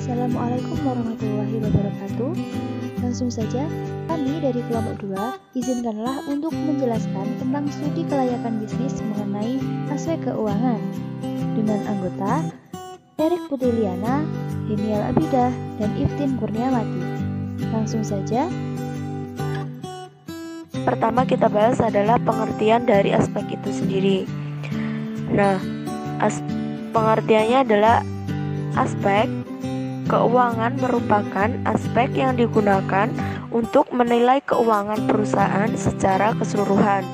Assalamualaikum warahmatullahi wabarakatuh. Langsung saja, kami dari kelompok 2 izinkanlah untuk menjelaskan tentang studi kelayakan bisnis mengenai aspek keuangan dengan anggota Erik Putuliana, Henial Abidah, dan Iftin Kurniawati. Langsung saja. Pertama kita bahas adalah pengertian dari aspek itu sendiri. Nah, pengertiannya adalah aspek keuangan merupakan aspek yang digunakan untuk menilai keuangan perusahaan secara keseluruhan.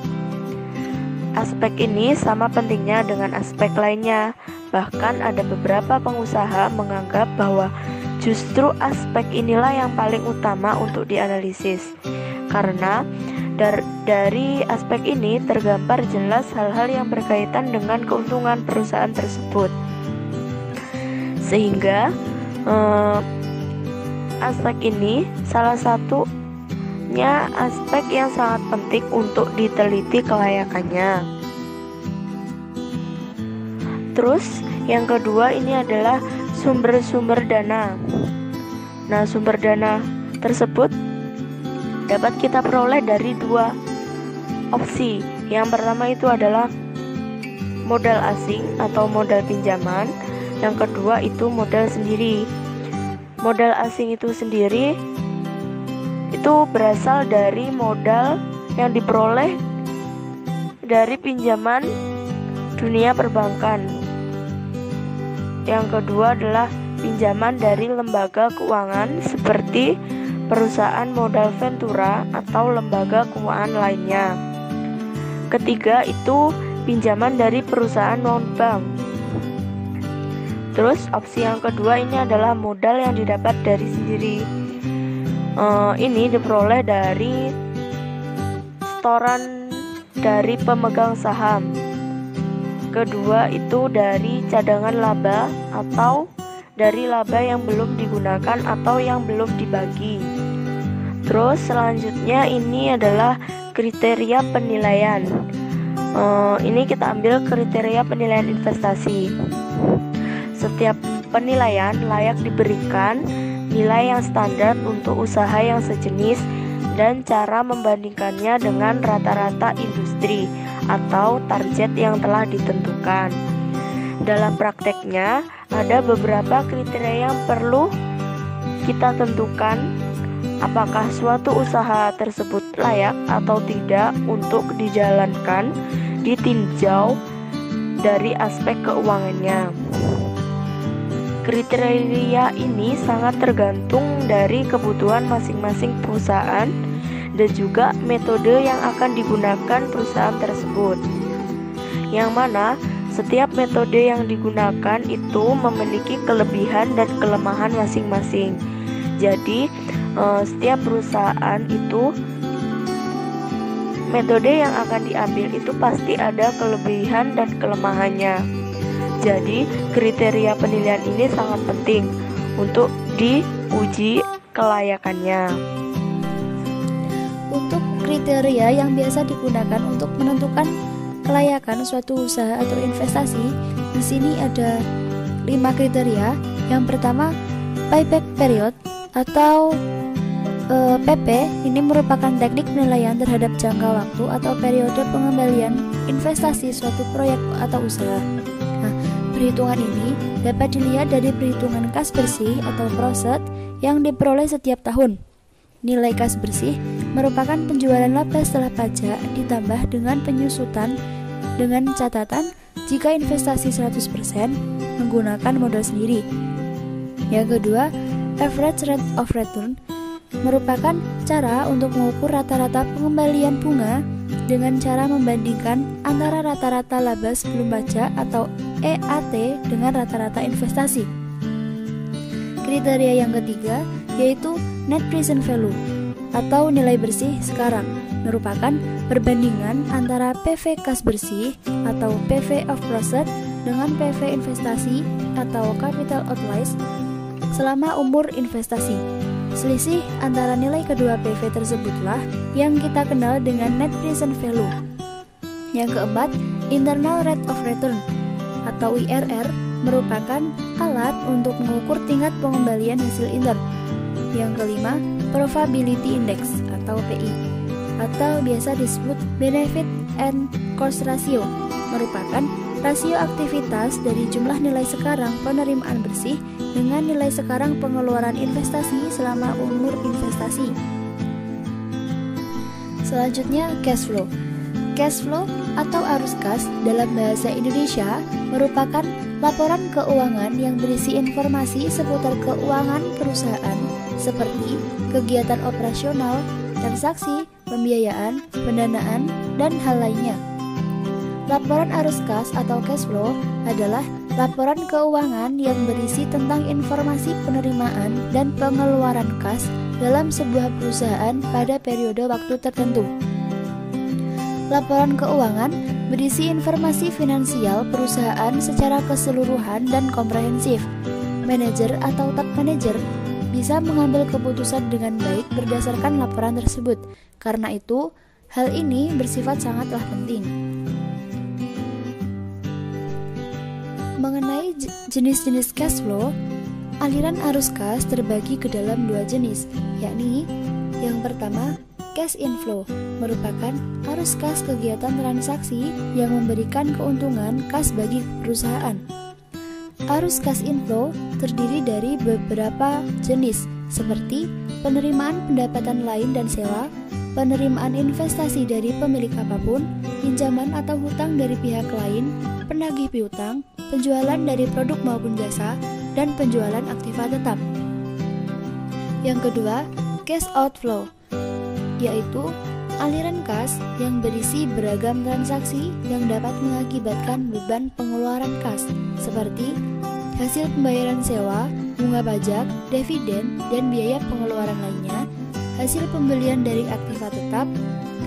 Aspek ini sama pentingnya dengan aspek lainnya. Bahkan ada beberapa pengusaha menganggap bahwa justru aspek inilah yang paling utama untuk dianalisis. Karena dari aspek ini tergambar jelas hal-hal yang berkaitan dengan keuntungan perusahaan tersebut. Sehingga aspek ini salah satunya aspek yang sangat penting untuk diteliti kelayakannya. Terus yang kedua ini adalah sumber-sumber dana. Nah, sumber dana tersebut dapat kita peroleh dari dua opsi. Yang pertama itu adalah modal asing atau modal pinjaman. Yang kedua itu modal sendiri. Modal asing itu sendiri itu berasal dari modal yang diperoleh dari pinjaman dunia perbankan. Yang kedua adalah pinjaman dari lembaga keuangan seperti perusahaan modal ventura atau lembaga keuangan lainnya. Ketiga itu pinjaman dari perusahaan non-bank. Terus opsi yang kedua ini adalah modal yang didapat dari sendiri. Ini diperoleh dari setoran dari pemegang saham. Kedua itu dari cadangan laba atau dari laba yang belum digunakan atau yang belum dibagi. Terus selanjutnya ini adalah kriteria penilaian. Ini kita ambil kriteria penilaian investasi. Setiap penilaian layak diberikan nilai yang standar untuk usaha yang sejenis dan cara membandingkannya dengan rata-rata industri atau target yang telah ditentukan. Dalam prakteknya, ada beberapa kriteria yang perlu kita tentukan apakah suatu usaha tersebut layak atau tidak untuk dijalankan, ditinjau dari aspek keuangannya. Kriteria ini sangat tergantung dari kebutuhan masing-masing perusahaan dan juga metode yang akan digunakan perusahaan tersebut. Yang mana setiap metode yang digunakan itu memiliki kelebihan dan kelemahan masing-masing. Jadi, setiap perusahaan itu metode yang akan diambil itu pasti ada kelebihan dan kelemahannya. Jadi, kriteria penilaian ini sangat penting untuk diuji kelayakannya. Untuk kriteria yang biasa digunakan untuk menentukan kelayakan suatu usaha atau investasi, di sini ada 5 kriteria. Yang pertama, payback period atau PP. Ini merupakan teknik penilaian terhadap jangka waktu atau periode pengembalian investasi suatu proyek atau usaha. Perhitungan ini dapat dilihat dari perhitungan kas bersih atau proset yang diperoleh setiap tahun. Nilai kas bersih merupakan penjualan laba setelah pajak ditambah dengan penyusutan dengan catatan jika investasi 100% menggunakan modal sendiri. Yang kedua, average rate of return merupakan cara untuk mengukur rata-rata pengembalian bunga dengan cara membandingkan antara rata-rata laba sebelum pajak atau EAT dengan rata-rata investasi. Kriteria yang ketiga yaitu net present value atau nilai bersih sekarang, merupakan perbandingan antara PV kas bersih atau PV of profit dengan PV investasi atau capital outlays selama umur investasi. Selisih antara nilai kedua PV tersebutlah yang kita kenal dengan net present value. Yang keempat, internal rate of return atau IRR merupakan alat untuk mengukur tingkat pengembalian hasil intern. Yang kelima, Probability Index atau PI, atau biasa disebut Benefit and Cost Ratio, merupakan rasio aktivitas dari jumlah nilai sekarang penerimaan bersih dengan nilai sekarang pengeluaran investasi selama umur investasi. Selanjutnya, cash flow. Cash flow atau arus kas dalam bahasa Indonesia merupakan laporan keuangan yang berisi informasi seputar keuangan perusahaan seperti kegiatan operasional, transaksi, pembiayaan, pendanaan, dan hal lainnya. Laporan arus kas atau cash flow adalah laporan keuangan yang berisi tentang informasi penerimaan dan pengeluaran kas dalam sebuah perusahaan pada periode waktu tertentu. Laporan keuangan berisi informasi finansial perusahaan secara keseluruhan dan komprehensif. Manajer atau top manager bisa mengambil keputusan dengan baik berdasarkan laporan tersebut. Karena itu, hal ini bersifat sangatlah penting. Mengenai jenis-jenis cash flow, aliran arus kas terbagi ke dalam dua jenis, yakni yang pertama, cash inflow, merupakan arus kas kegiatan transaksi yang memberikan keuntungan kas bagi perusahaan. Arus cash inflow terdiri dari beberapa jenis, seperti penerimaan pendapatan lain dan sewa, penerimaan investasi dari pemilik apapun, pinjaman atau hutang dari pihak lain, penagih piutang, penjualan dari produk maupun jasa, dan penjualan aktiva tetap. Yang kedua, cash outflow, yaitu aliran kas yang berisi beragam transaksi yang dapat mengakibatkan beban pengeluaran kas, seperti hasil pembayaran sewa, bunga pajak, dividen, dan biaya pengeluaran lainnya, hasil pembelian dari aktiva tetap,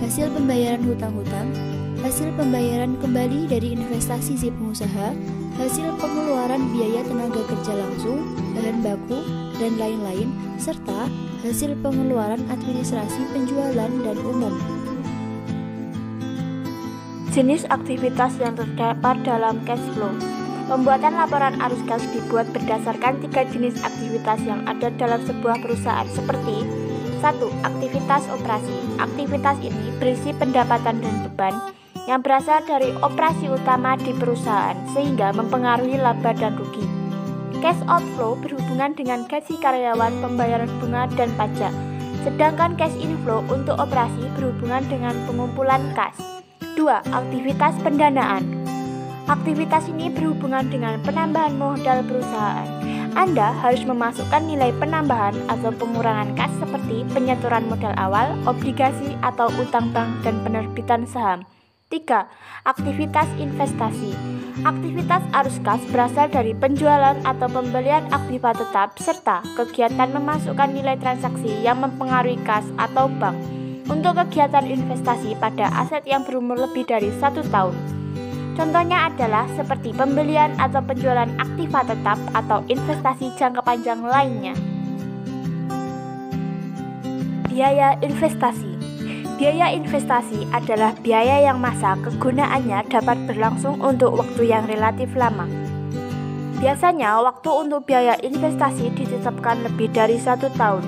hasil pembayaran hutang-hutang, hasil pembayaran kembali dari investasi si pengusaha, hasil pengeluaran biaya tenaga kerja langsung, bahan baku, dan lain-lain, serta hasil pengeluaran administrasi penjualan dan umum. Jenis aktivitas yang terdapat dalam cash flow. Pembuatan laporan arus kas dibuat berdasarkan 3 jenis aktivitas yang ada dalam sebuah perusahaan seperti 1. Aktivitas operasi. Aktivitas ini berisi pendapatan dan beban yang berasal dari operasi utama di perusahaan sehingga mempengaruhi laba dan rugi. Cash outflow berhubungan dengan gaji karyawan, pembayaran bunga, dan pajak. Sedangkan cash inflow untuk operasi berhubungan dengan pengumpulan kas. 2. Aktivitas pendanaan. Aktivitas ini berhubungan dengan penambahan modal perusahaan. Anda harus memasukkan nilai penambahan atau pengurangan kas seperti penyetoran modal awal, obligasi atau utang bank, dan penerbitan saham. 3. Aktivitas investasi. Aktivitas arus kas berasal dari penjualan atau pembelian aktiva tetap serta kegiatan memasukkan nilai transaksi yang mempengaruhi kas atau bank untuk kegiatan investasi pada aset yang berumur lebih dari 1 tahun. Contohnya adalah seperti pembelian atau penjualan aktiva tetap atau investasi jangka panjang lainnya. Biaya investasi. Biaya investasi adalah biaya yang masa kegunaannya dapat berlangsung untuk waktu yang relatif lama. Biasanya, waktu untuk biaya investasi ditetapkan lebih dari 1 tahun.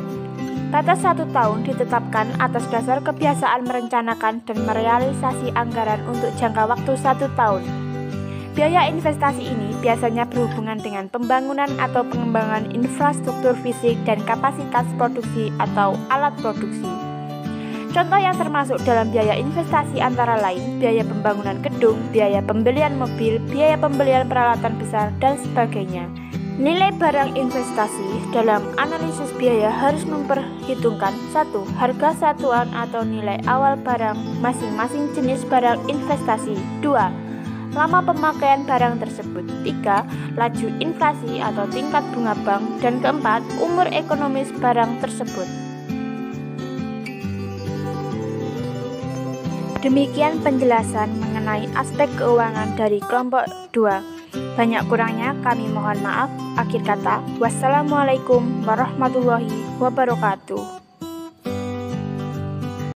Batas 1 tahun ditetapkan atas dasar kebiasaan merencanakan dan merealisasi anggaran untuk jangka waktu 1 tahun. Biaya investasi ini biasanya berhubungan dengan pembangunan atau pengembangan infrastruktur fisik dan kapasitas produksi atau alat produksi. Contoh yang termasuk dalam biaya investasi antara lain biaya pembangunan gedung, biaya pembelian mobil, biaya pembelian peralatan besar, dan sebagainya. Nilai barang investasi dalam analisis biaya harus memperhitungkan 1. Harga satuan atau nilai awal barang masing-masing jenis barang investasi. 2. Lama pemakaian barang tersebut. 3. Laju inflasi atau tingkat bunga bank. Dan keempat, umur ekonomis barang tersebut. Demikian penjelasan mengenai aspek keuangan dari kelompok 2. Banyak kurangnya kami mohon maaf. Akhir kata, wassalamualaikum warahmatullahi wabarakatuh.